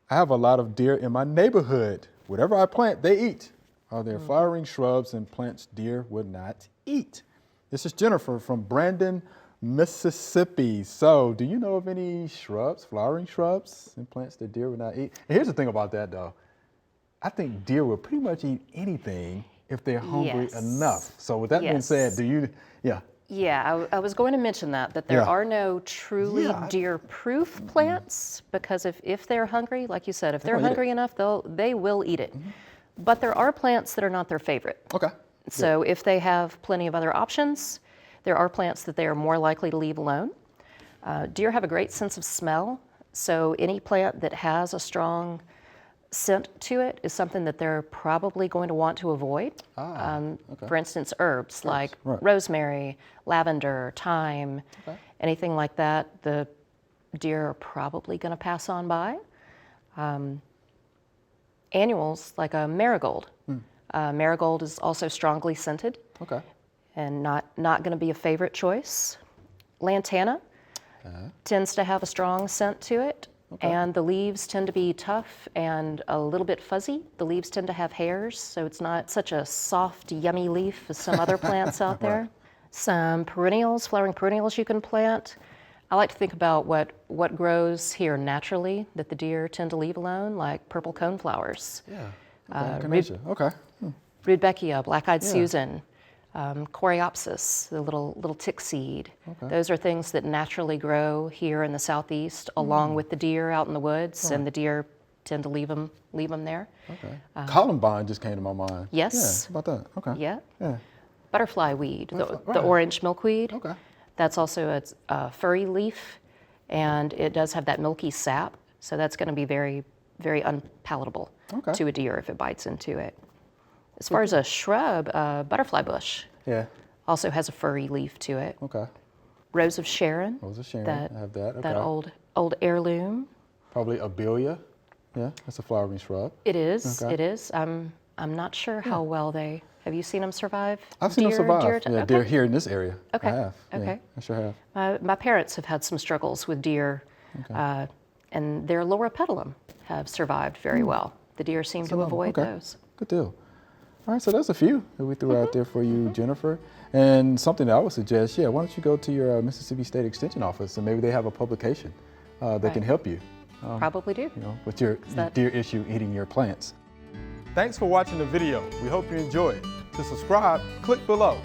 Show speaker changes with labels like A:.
A: I have a lot of deer in my neighborhood. Whatever I plant, they eat. Are there flowering shrubs and plants deer would not eat? This is Jennifer from Brandon, Mississippi. So, do you know of any shrubs, flowering shrubs and plants that deer would not eat? And here's the thing about that, though. I think deer will pretty much eat anything if they're hungry enough. So, with that being said,
B: Yeah, I was going to mention that there are no truly deer-proof plants, because if they're hungry, like you said, if they're hungry enough, they will eat it. But there are plants that are not their favorite.
A: Okay.
B: So if they have plenty of other options, there are plants that they are more likely to leave alone. Deer have a great sense of smell, so any plant that has a strong scent to it is something that they're probably going to want to avoid. For instance, herbs like rosemary, lavender, thyme, anything like that, the deer are probably going to pass on by. Annuals like a marigold. Marigold is also strongly scented and not going to be a favorite choice. Lantana tends to have a strong scent to it. And the leaves tend to be tough and a little bit fuzzy. The leaves tend to have hairs, so it's not such a soft, yummy leaf as some other plants out there. Some perennials, flowering perennials you can plant. I like to think about what grows here naturally that the deer tend to leave alone, like purple coneflowers. Rudbeckia, black-eyed Susan, Coreopsis, the little tick seed. Those are things that naturally grow here in the southeast, along with the deer out in the woods, and the deer tend to leave them there.
A: Columbine just came to my mind.
B: Yes.
A: Yeah, about that.
B: Yeah. Butterfly weed, the orange milkweed. That's also a furry leaf, and it does have that milky sap, so that's going to be very, very unpalatable to a deer if it bites into it. As far as a shrub, butterfly bush also has a furry leaf to it. Rose of Sharon.
A: Rose of Sharon, I have that.
B: That old heirloom.
A: Probably Abelia. Yeah, that's a flowering shrub.
B: It is. It is. I'm not sure how well they. Have you seen them survive?
A: I've seen them survive. Deer here in this area. I have. I sure have.
B: My parents have had some struggles with deer, and their loropetalum have survived very well. The deer seem to avoid those.
A: Good deal. All right, so that's a few that we threw out there for you, Jennifer. And something that I would suggest, why don't you go to your Mississippi State Extension office, and maybe they have a publication that can help you.
B: Probably do.
A: With your deer issue eating your plants. Thanks for watching the video. We hope you enjoyed. To subscribe, click below.